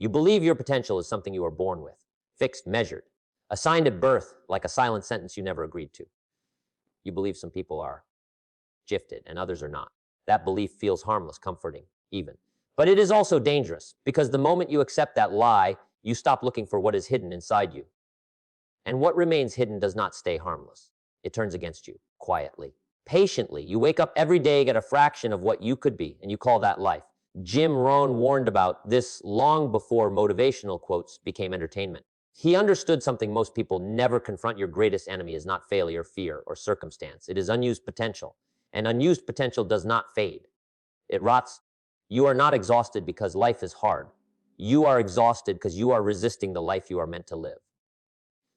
You believe your potential is something you are born with, fixed, measured, assigned at birth like a silent sentence you never agreed to. You believe some people are gifted and others are not. That belief feels harmless, comforting, even. But it is also dangerous, because the moment you accept that lie, you stop looking for what is hidden inside you. And what remains hidden does not stay harmless. It turns against you, quietly, patiently. You wake up every day, get a fraction of what you could be, and you call that life. Jim Rohn warned about this long before motivational quotes became entertainment. He understood something most people never confront. Your greatest enemy is not failure, fear, or circumstance. It is unused potential. And unused potential does not fade. It rots. You are not exhausted because life is hard. You are exhausted because you are resisting the life you are meant to live.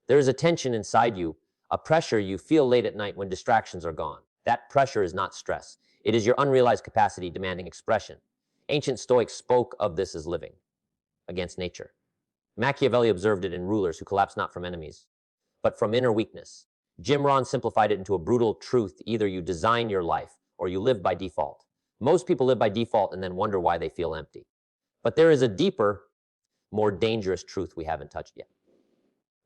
There is a tension inside you, a pressure you feel late at night when distractions are gone. That pressure is not stress. It is your unrealized capacity demanding expression. Ancient Stoics spoke of this as living against nature. Machiavelli observed it in rulers who collapse not from enemies, but from inner weakness. Jim Rohn simplified it into a brutal truth: either you design your life or you live by default. Most people live by default and then wonder why they feel empty. But there is a deeper, more dangerous truth we haven't touched yet.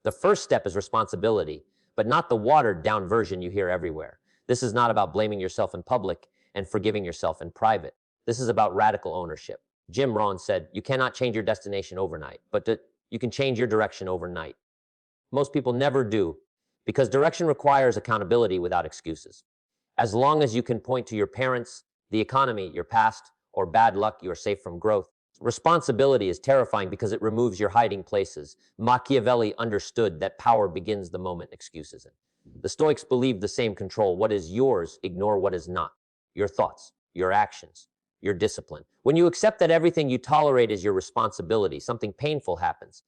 The first step is responsibility, but not the watered-down version you hear everywhere. This is not about blaming yourself in public and forgiving yourself in private. This is about radical ownership. Jim Rohn said, you cannot change your destination overnight, but you can change your direction overnight. Most people never do, because direction requires accountability without excuses. As long as you can point to your parents, the economy, your past, or bad luck, you are safe from growth. Responsibility is terrifying because it removes your hiding places. Machiavelli understood that power begins the moment excuses end. The Stoics believed the same control. What is yours, ignore what is not. Your thoughts, your actions, your discipline. When you accept that everything you tolerate is your responsibility, something painful happens.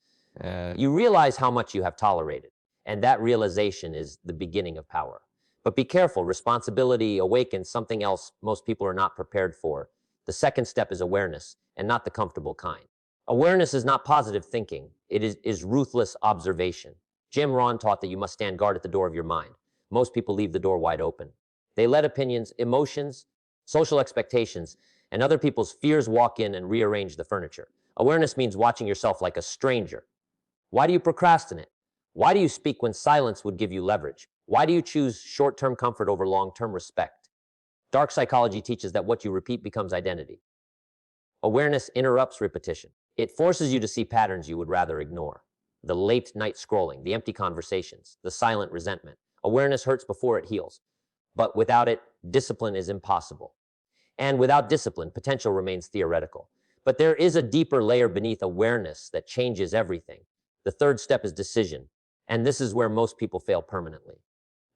You realize how much you have tolerated, and that realization is the beginning of power. But be careful, responsibility awakens something else most people are not prepared for. The second step is awareness, and not the comfortable kind. Awareness is not positive thinking. It is ruthless observation. Jim Rohn taught that you must stand guard at the door of your mind. Most people leave the door wide open. They let opinions, emotions, social expectations, and other people's fears walk in and rearrange the furniture. Awareness means watching yourself like a stranger. Why do you procrastinate? Why do you speak when silence would give you leverage? Why do you choose short-term comfort over long-term respect? Dark psychology teaches that what you repeat becomes identity. Awareness interrupts repetition. It forces you to see patterns you would rather ignore. The late night scrolling, the empty conversations, the silent resentment. Awareness hurts before it heals. But without it, discipline is impossible. And without discipline, potential remains theoretical. But there is a deeper layer beneath awareness that changes everything. The third step is decision. And this is where most people fail permanently.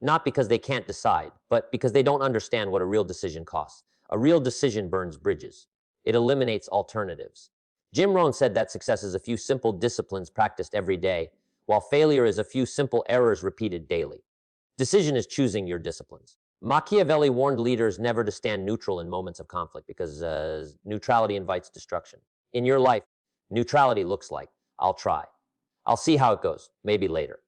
Not because they can't decide, but because they don't understand what a real decision costs. A real decision burns bridges. It eliminates alternatives. Jim Rohn said that success is a few simple disciplines practiced every day, while failure is a few simple errors repeated daily. Decision is choosing your disciplines. Machiavelli warned leaders never to stand neutral in moments of conflict because neutrality invites destruction. In your life, neutrality looks like, I'll try. I'll see how it goes, maybe later.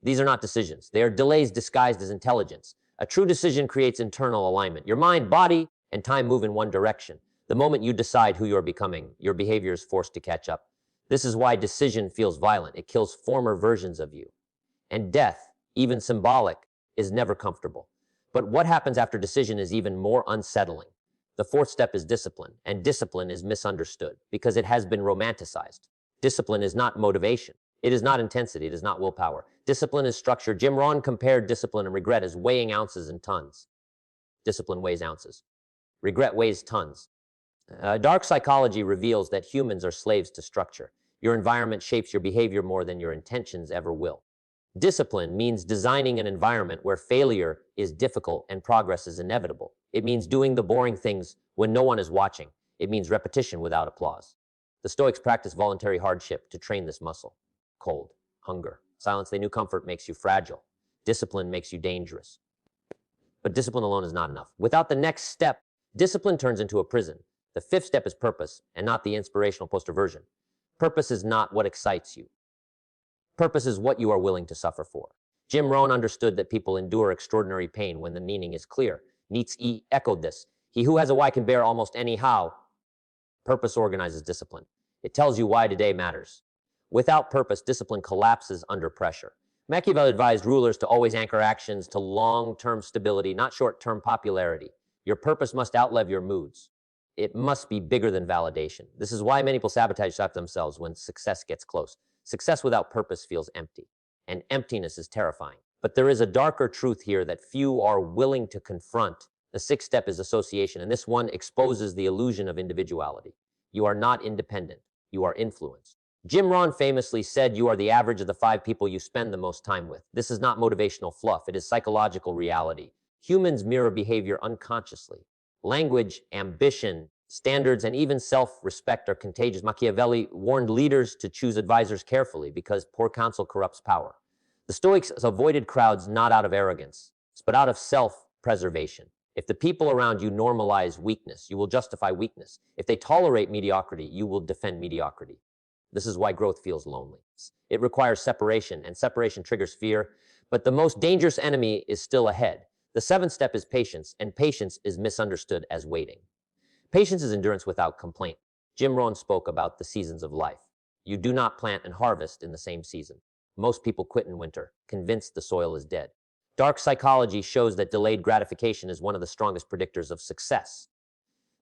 These are not decisions. They are delays disguised as intelligence. A true decision creates internal alignment. Your mind, body, and time move in one direction. The moment you decide who you're becoming, your behavior is forced to catch up. This is why decision feels violent. It kills former versions of you. And death, even symbolic, is never comfortable. But what happens after decision is even more unsettling. The fourth step is discipline, and discipline is misunderstood because it has been romanticized. Discipline is not motivation. It is not intensity. It is not willpower. Discipline is structure. Jim Rohn compared discipline and regret as weighing ounces and tons. Discipline weighs ounces. Regret weighs tons. Dark psychology reveals that humans are slaves to structure. Your environment shapes your behavior more than your intentions ever will. Discipline means designing an environment where failure is difficult and progress is inevitable. It means doing the boring things when no one is watching. It means repetition without applause. The Stoics practiced voluntary hardship to train this muscle. Cold, hunger, silence. They knew comfort makes you fragile. Discipline makes you dangerous. But discipline alone is not enough. Without the next step, discipline turns into a prison. The fifth step is purpose, and not the inspirational poster version. Purpose is not what excites you. Purpose is what you are willing to suffer for. Jim Rohn understood that people endure extraordinary pain when the meaning is clear. Nietzsche echoed this. He who has a why can bear almost any how. Purpose organizes discipline. It tells you why today matters. Without purpose, discipline collapses under pressure. Machiavelli advised rulers to always anchor actions to long-term stability, not short-term popularity. Your purpose must outlive your moods. It must be bigger than validation. This is why many people sabotage themselves when success gets close. Success without purpose feels empty, and emptiness is terrifying. But there is a darker truth here that few are willing to confront. The sixth step is association, and this one exposes the illusion of individuality. You are not independent. You are influenced. Jim Rohn famously said, "You are the average of the 5 people you spend the most time with." This is not motivational fluff. It is psychological reality. Humans mirror behavior unconsciously. Language, ambition, standards, and even self-respect are contagious. Machiavelli warned leaders to choose advisors carefully because poor counsel corrupts power. The Stoics avoided crowds not out of arrogance, but out of self-preservation. If the people around you normalize weakness, you will justify weakness. If they tolerate mediocrity, you will defend mediocrity. This is why growth feels lonely. It requires separation, and separation triggers fear. But the most dangerous enemy is still ahead. The seventh step is patience, and patience is misunderstood as waiting. Patience is endurance without complaint. Jim Rohn spoke about the seasons of life. You do not plant and harvest in the same season. Most people quit in winter, convinced the soil is dead. Dark psychology shows that delayed gratification is one of the strongest predictors of success.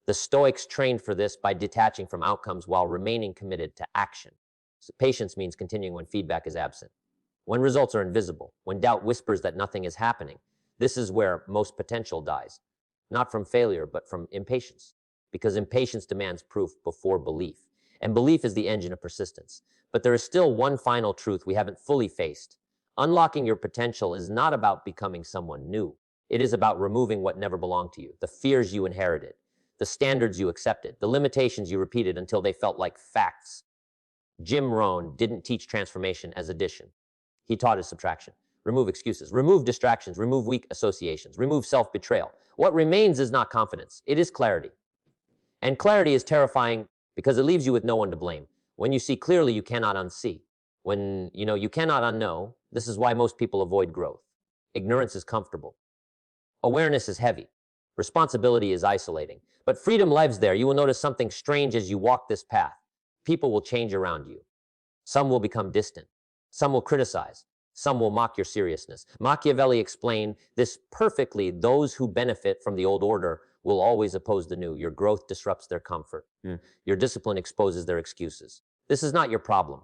The Stoics trained for this by detaching from outcomes while remaining committed to action. So patience means continuing when feedback is absent, when results are invisible, when doubt whispers that nothing is happening. This is where most potential dies, not from failure, but from impatience, because impatience demands proof before belief, and belief is the engine of persistence. But there is still one final truth we haven't fully faced. Unlocking your potential is not about becoming someone new. It is about removing what never belonged to you, the fears you inherited, the standards you accepted, the limitations you repeated until they felt like facts. Jim Rohn didn't teach transformation as addition. He taught as subtraction. Remove excuses, remove distractions, remove weak associations, remove self-betrayal. What remains is not confidence, it is clarity. And clarity is terrifying because it leaves you with no one to blame. When you see clearly, you cannot unsee. When you cannot unknow, this is why most people avoid growth. Ignorance is comfortable. Awareness is heavy. Responsibility is isolating. But freedom lives there. You will notice something strange as you walk this path. People will change around you. Some will become distant. Some will criticize. Some will mock your seriousness. Machiavelli explained this perfectly. Those who benefit from the old order will always oppose the new. Your growth disrupts their comfort. Your discipline exposes their excuses. This is not your problem.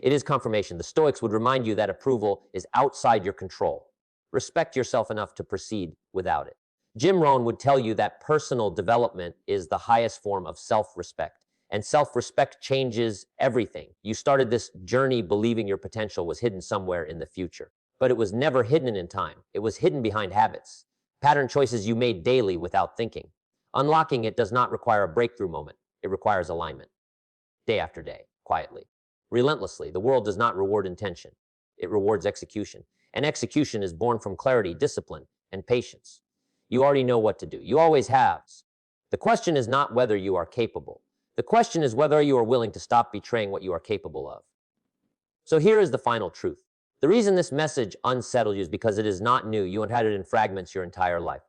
It is confirmation. The Stoics would remind you that approval is outside your control. Respect yourself enough to proceed without it. Jim Rohn would tell you that personal development is the highest form of self-respect, and self-respect changes everything. You started this journey believing your potential was hidden somewhere in the future, but it was never hidden in time. It was hidden behind habits, pattern choices you made daily without thinking. Unlocking it does not require a breakthrough moment. It requires alignment, day after day, quietly, relentlessly. The world does not reward intention. It rewards execution, and execution is born from clarity, discipline, and patience. You already know what to do. You always have. The question is not whether you are capable. The question is whether you are willing to stop betraying what you are capable of. So here is the final truth. The reason this message unsettled you is because it is not new. You have had it in fragments your entire life,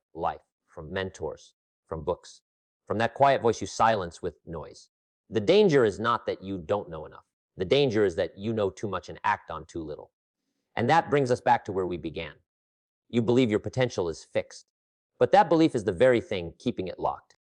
from mentors, from books, from that quiet voice you silence with noise. The danger is not that you don't know enough. The danger is that you know too much and act on too little. And that brings us back to where we began. You believe your potential is fixed. But that belief is the very thing keeping it locked.